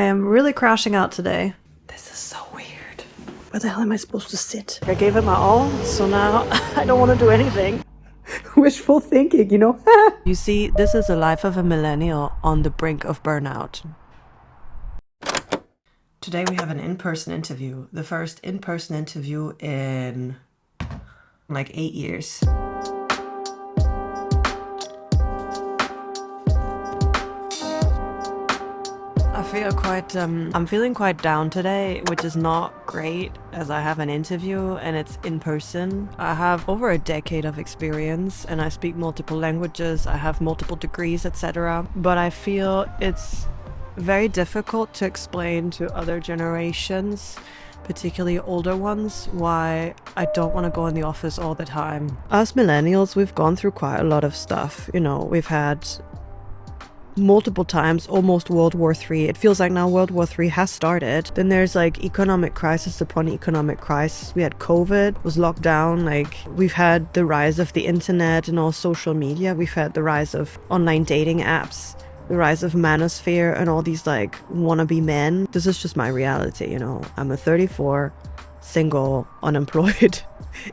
I am really crashing out today. This is so weird. Where the hell am I supposed to sit? I gave it my all, so now I don't want to do anything. Wishful thinking, you know? You see, this is the life of a millennial on the brink of burnout. Today we have an in-person interview. The first in-person interview in like 8 years. I'm feeling quite down today, which is not great as I have an interview and it's in person. I have over a decade of experience and I speak multiple languages, I have multiple degrees, etc. But I feel it's very difficult to explain to other generations, particularly older ones, why I don't want to go in the office all the time. Us millennials, we've gone through quite a lot of stuff. You know, we've had multiple times almost World War III. It feels like now World War III has started. Then there's like economic crisis upon economic crisis. We had COVID, was locked down. Like, we've had the rise of the internet and all social media. We've had the rise of online dating apps, the rise of manosphere and all these like wannabe men. This is just my reality, you know. I'm a 34, single, unemployed,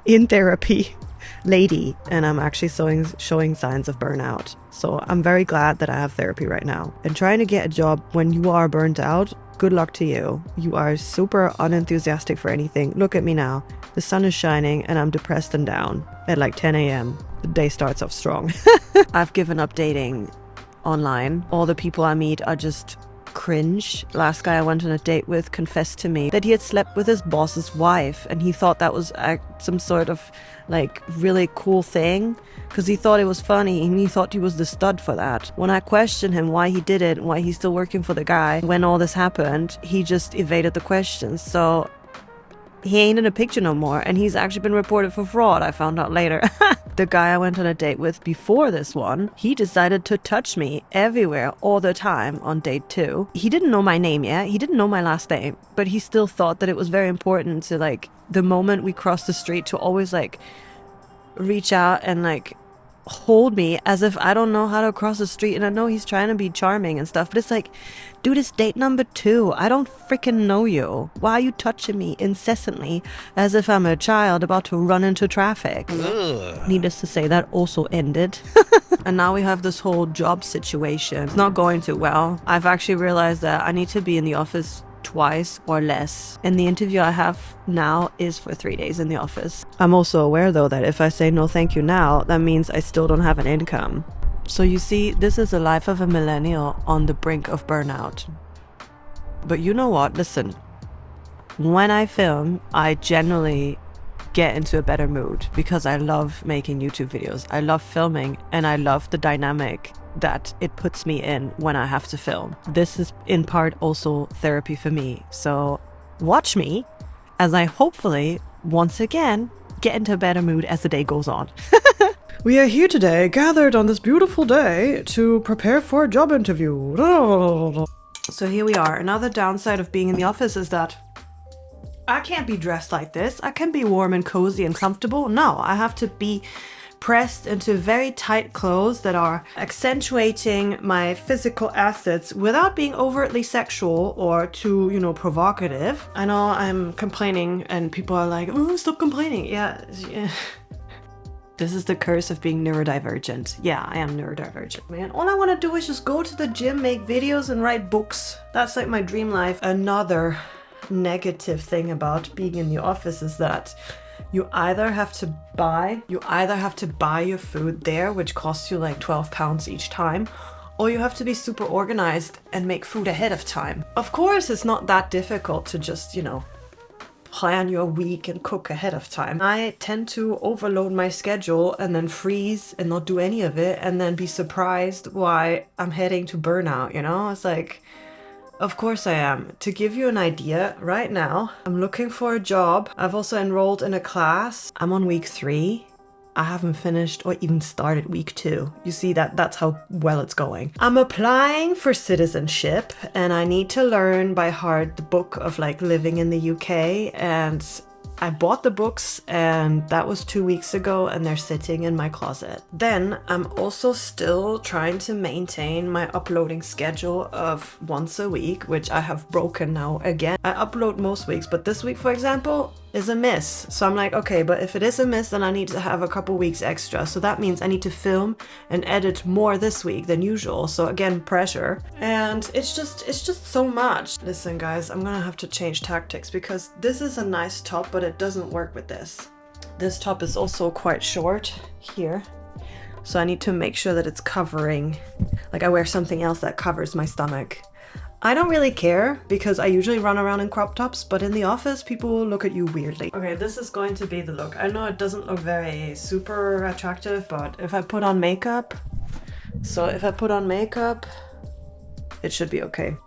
in therapy lady, and I'm actually showing signs of burnout. So I'm very glad that I have therapy right now. And trying to get a job when you are burnt out, good luck to you. You are super unenthusiastic for anything. Look at me now. The sun is shining and I'm depressed and down at like 10 a.m. The day starts off strong. I've given up dating online. All the people I meet are just cringe. Last guy I went on a date with confessed to me that he had slept with his boss's wife and he thought that was some sort of like really cool thing because he thought it was funny and he thought he was the stud for that. When I questioned him why he did it and why he's still working for the guy when all this happened, he just evaded the questions. So he ain't in the picture no more, and he's actually been reported for fraud, I found out later. The guy I went on a date with before this one, he decided to touch me everywhere all the time on date 2. He didn't know my name yet, he didn't know my last name, but he still thought that it was very important to, like, the moment we crossed the street, to always like reach out and like hold me as if I don't know how to cross the street. And I know he's trying to be charming and stuff, but it's like, dude, it's date number 2. I don't freaking know you. Why are you touching me incessantly as if I'm a child about to run into traffic? Needless to say, that also ended. And now we have this whole job situation. It's not going too well. I've actually realized that I need to be in the office twice or less, and the interview I have now is for 3 days in the office. I'm also aware though that if I say no thank you now, that means I still don't have an income. So you see, this is the life of a millennial on the brink of burnout. But you know what? Listen, when I film, I generally get into a better mood because I love making YouTube videos. I love filming and I love the dynamic that it puts me in when I have to film. This is in part also therapy for me. So watch me as I hopefully once again get into a better mood as the day goes on. We are here today, gathered on this beautiful day to prepare for a job interview. So here we are. Another downside of being in the office is that I can't be dressed like this. I can be warm and cozy and comfortable. No, I have to be pressed into very tight clothes that are accentuating my physical assets without being overtly sexual or too, you know, provocative. I know I'm complaining and people are like, oh, stop complaining. Yeah. This is the curse of being neurodivergent. Yeah, I am neurodivergent, man. All I want to do is just go to the gym, make videos and write books. That's like my dream life. Another negative thing about being in the office is that you either have to buy your food there, which costs you like £12 each time, or you have to be super organized and make food ahead of time. Of course, it's not that difficult to just, you know, plan your week and cook ahead of time. I tend to overload my schedule and then freeze and not do any of it and then be surprised why I'm heading to burnout, you know? It's like, of course I am. To give you an idea, right now, I'm looking for a job. I've also enrolled in a class. I'm on week 3. I haven't finished or even started week 2. You see, that's how well it's going. I'm applying for citizenship and I need to learn by heart the book of like living in the UK, and I bought the books and that was 2 weeks ago and they're sitting in my closet. Then I'm also still trying to maintain my uploading schedule of once a week, which I have broken now again. I upload most weeks, but this week, for example, is a miss. So I'm like, okay, but if it is a miss, then I need to have a couple weeks extra. So that means I need to film and edit more this week than usual. So again, pressure. And it's just so much. Listen, guys, I'm gonna have to change tactics because this is a nice top, but it doesn't work with this. This top is also quite short here. So I need to make sure that it's covering, like I wear something else that covers my stomach. I don't really care because I usually run around in crop tops, but in the office, people will look at you weirdly. Okay, this is going to be the look. I know it doesn't look very super attractive, but if I put on makeup, it should be okay.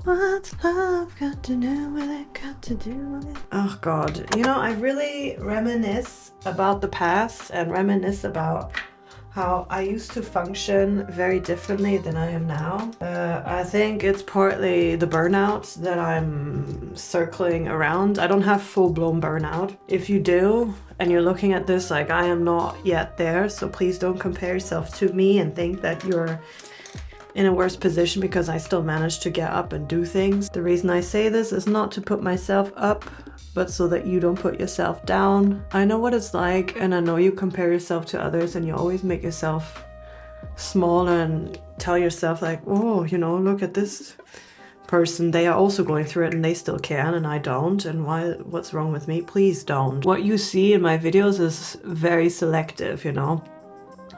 What's love got to do with it, got to do with it? Oh God, you know, I really reminisce about the past and reminisce about how I used to function very differently than I am now. I think it's partly the burnout that I'm circling around. I don't have full-blown burnout. If you do, and you're looking at this like I am not yet there, so please don't compare yourself to me and think that you're in a worse position because I still manage to get up and do things. The reason I say this is not to put myself up, but so that you don't put yourself down. I know what it's like, and I know you compare yourself to others and you always make yourself small and tell yourself like, oh, you know, look at this person. They are also going through it and they still can and I don't. And what's wrong with me? Please don't. What you see in my videos is very selective, you know.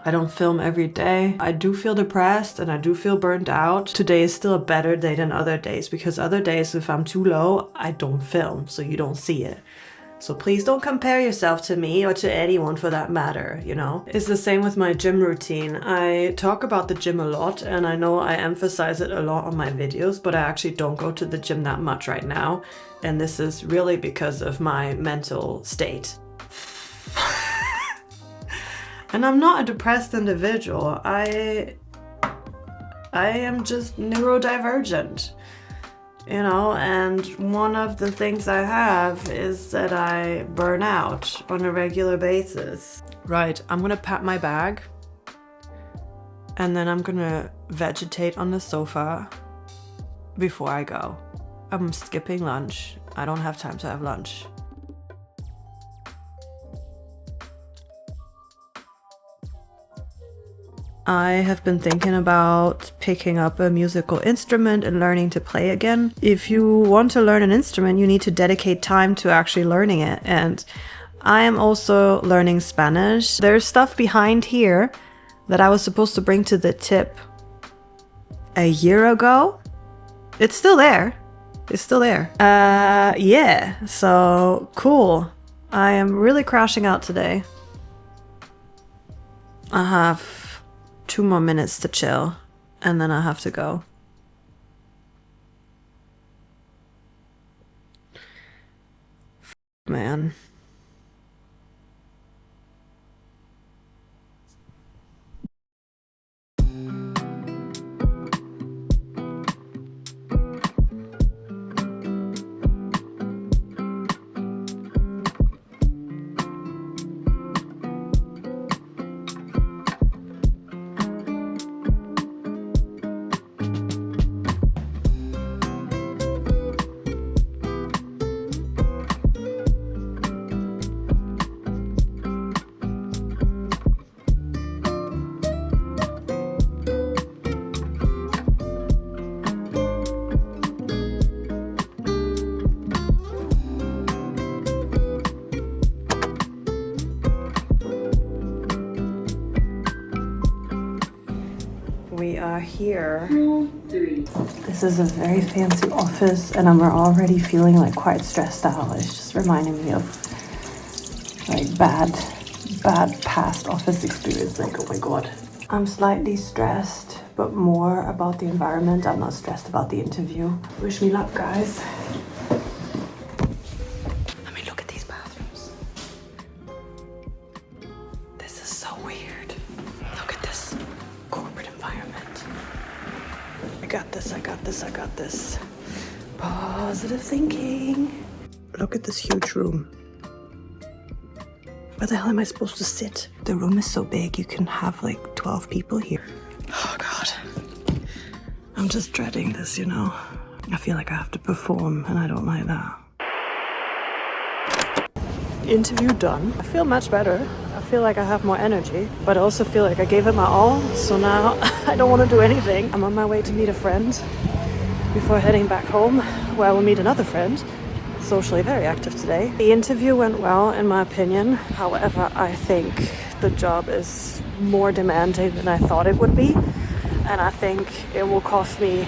I don't film every day. I do feel depressed and I do feel burned out. Today is still a better day than other days because other days, if I'm too low, I don't film, so you don't see it. So please don't compare yourself to me or to anyone for that matter, you know? It's the same with my gym routine. I talk about the gym a lot and I know I emphasize it a lot on my videos, but I actually don't go to the gym that much right now. And this is really because of my mental state. And I'm not a depressed individual. I am just neurodivergent, you know, and one of the things I have is that I burn out on a regular basis. Right, I'm gonna pack my bag and then I'm gonna vegetate on the sofa before I go. I'm skipping lunch. I don't have time to have lunch. I have been thinking about picking up a musical instrument and learning to play again. If you want to learn an instrument, you need to dedicate time to actually learning it. And I am also learning Spanish. There's stuff behind here that I was supposed to bring to the tip a year ago. It's still there. It's still there. Yeah, so cool. I am really crashing out today. I have 2 more minutes to chill and then I have to go. Man. We are here. This is a very fancy office and I'm already feeling like quite stressed out. It's just reminding me of like bad past office experience. Like, oh my God. I'm slightly stressed, but more about the environment. I'm not stressed about the interview. Wish me luck, guys. I mean, look at these bathrooms. This is so weird. Look at this corporate environment. I got this, I got this, I got this. Positive thinking. Look at this huge room. Where the hell am I supposed to sit? The room is so big, you can have like 12 people here. Oh God. I'm just dreading this, you know? I feel like I have to perform, and I don't like that. Interview done. I feel much better. I feel like I have more energy, but I also feel like I gave it my all, so now I don't want to do anything. I'm on my way to meet a friend before heading back home, where I will meet another friend. Socially very active today. The interview went well, in my opinion. However, I think the job is more demanding than I thought it would be, and I think it will cost me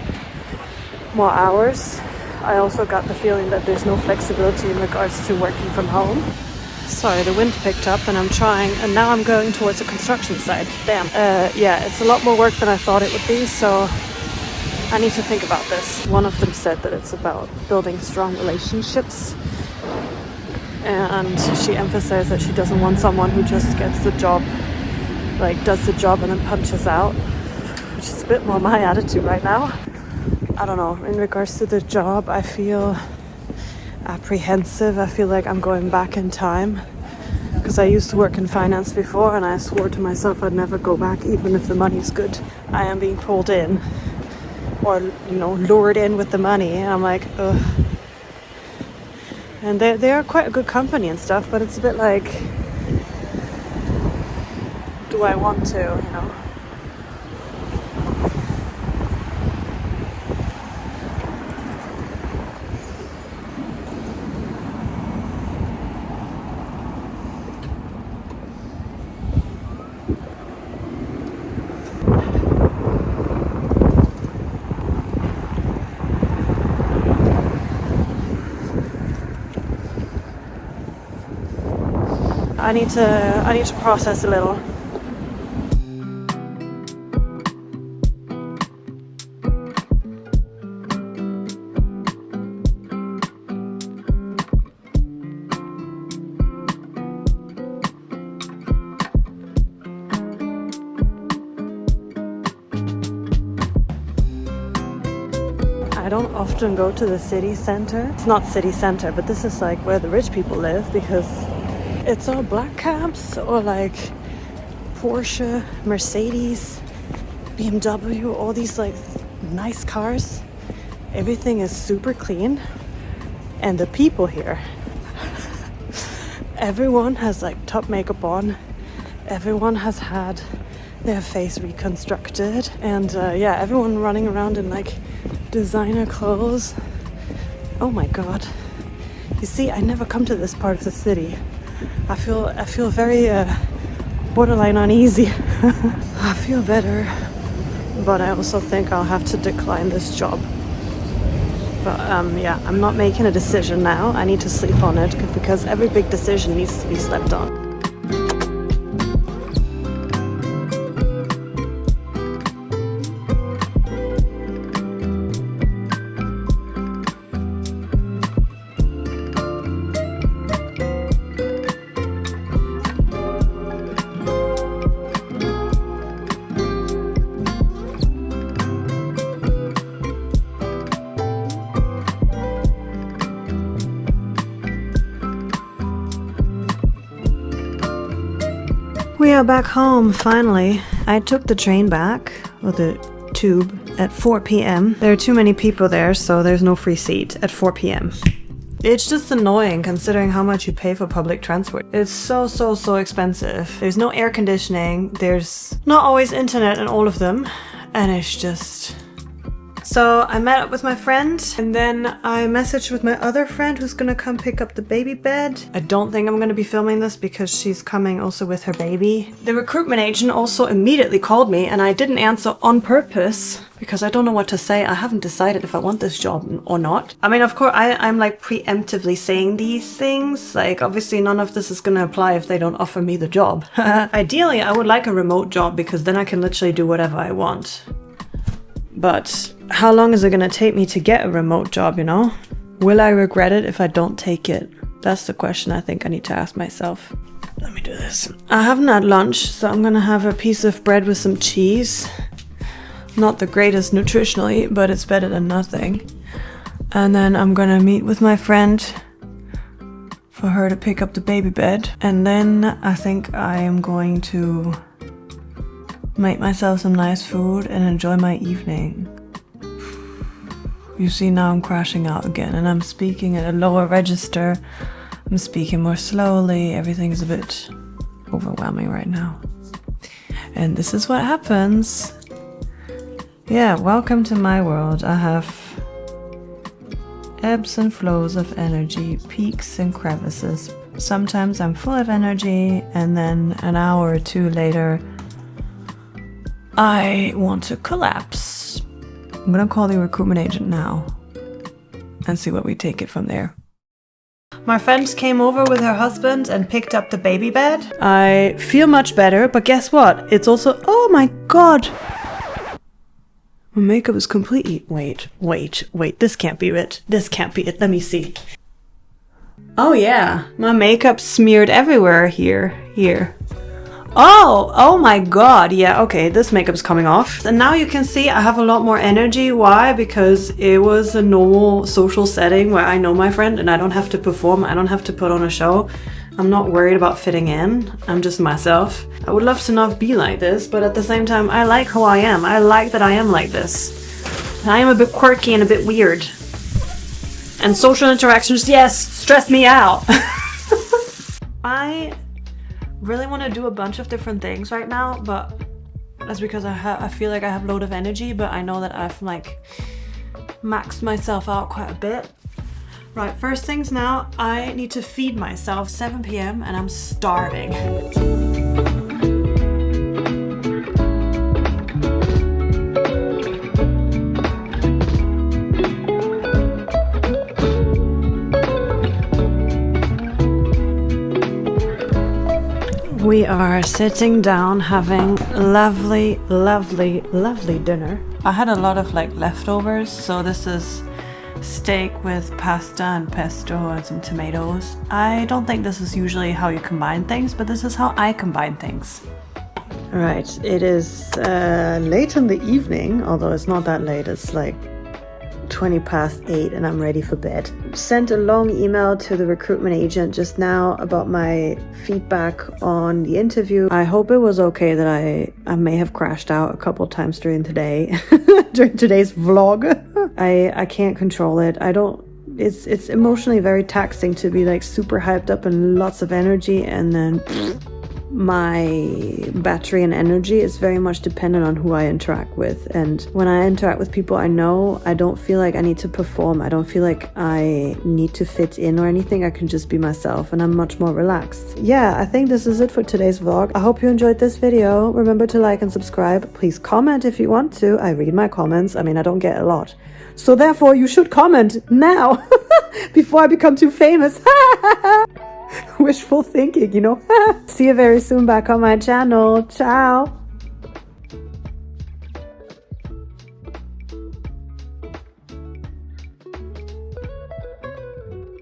more hours. I also got the feeling that there's no flexibility in regards to working from home. Sorry, the wind picked up and I'm trying, and now I'm going towards a construction site. Damn. Yeah, it's a lot more work than I thought it would be, so I need to think about this. One of them said that it's about building strong relationships, and she emphasized that she doesn't want someone who just gets the job, like does the job and then punches out, which is a bit more my attitude right now. I don't know, in regards to the job, I feel apprehensive. I feel like I'm going back in time, because I used to work in finance before and I swore to myself I'd never go back, even if the money's good. I am being pulled in, or you know, lured in with the money, and I'm like, ugh. And they are quite a good company and stuff, but it's a bit like, do I want to, you know? I need to process a little. I don't often go to the city center. It's not city center, but this is like where the rich people live, because it's all black cabs or like Porsche, Mercedes, BMW, all these like nice cars. Everything is super clean. And the people here, everyone has like top makeup on. Everyone has had their face reconstructed. And yeah, everyone running around in like designer clothes. Oh my God. You see, I never come to this part of the city. I feel very borderline uneasy. I feel better, but I also think I'll have to decline this job. But yeah, I'm not making a decision now. I need to sleep on it, because every big decision needs to be slept on. We are back home, finally. I took the train back, or the tube, at 4 p.m. There are too many people there, so there's no free seat at 4 p.m. It's just annoying considering how much you pay for public transport. It's so expensive. There's no air conditioning, there's not always internet in all of them, and it's just... So I met up with my friend, and then I messaged with my other friend who's gonna come pick up the baby bed. I don't think I'm gonna be filming this because she's coming also with her baby. The recruitment agent also immediately called me, and I didn't answer on purpose because I don't know what to say. I haven't decided if I want this job or not. I mean, of course, I'm like preemptively saying these things. Like, obviously none of this is gonna apply if they don't offer me the job. Ideally, I would like a remote job, because then I can literally do whatever I want. But how long is it gonna take me to get a remote job, you know? Will I regret it if I don't take it? That's the question I think I need to ask myself. Let me do this. I haven't had lunch, so I'm gonna have a piece of bread with some cheese. Not the greatest nutritionally, but it's better than nothing. And then I'm gonna meet with my friend for her to pick up the baby bed. And then I think I am going to make myself some nice food and enjoy my evening. You see, now I'm crashing out again and I'm speaking at a lower register. I'm speaking more slowly. Everything is a bit overwhelming right now. And this is what happens. Yeah, welcome to my world. I have ebbs and flows of energy, peaks and crevices. Sometimes I'm full of energy and then an hour or two later I want to collapse. I'm gonna call the recruitment agent now and see what we take it from there. My friend came over with her husband and picked up the baby bed. I feel much better, but guess what? It's also, oh my god! My makeup is completely, wait, this can't be it. This can't be it, let me see. Oh yeah, my makeup smeared everywhere here. Oh my god, yeah, okay, this makeup's coming off. And now you can see I have a lot more energy. Why? Because it was a normal social setting where I know my friend and I don't have to perform, I don't have to put on a show. I'm not worried about fitting in, I'm just myself. I would love to not be like this, but at the same time, I like who I am. I like that I am like this. I am a bit quirky and a bit weird. And social interactions, yes, stress me out. I really want to do a bunch of different things right now, but that's because I feel like I have a load of energy, but I know that I've like maxed myself out quite a bit. Right, first things now, I need to feed myself. 7 p.m. and I'm starving. We are sitting down having lovely dinner. I had a lot of like leftovers, so this is steak with pasta and pesto and some tomatoes. I don't think this is usually how you combine things, but this is how I combine things. Right, it is late in the evening, although it's not that late, it's like 8:20 and I'm ready for bed. Sent a long email to the recruitment agent just now about my feedback on the interview. I hope it was okay that I may have crashed out a couple times during today, during today's vlog. I can't control it. It's emotionally very taxing to be like super hyped up and lots of energy, and then my battery and energy is very much dependent on who I interact with. And when I interact with people I know, I don't feel like I need to perform. I don't feel like I need to fit in or anything. I can just be myself and I'm much more relaxed. Yeah, I think this is it for today's vlog. I hope you enjoyed this video. Remember to like and subscribe. Please comment if you want to. I read my comments. I mean, I don't get a lot. So therefore you should comment now before I become too famous. Wishful thinking, you know. See you very soon back on my channel. Ciao.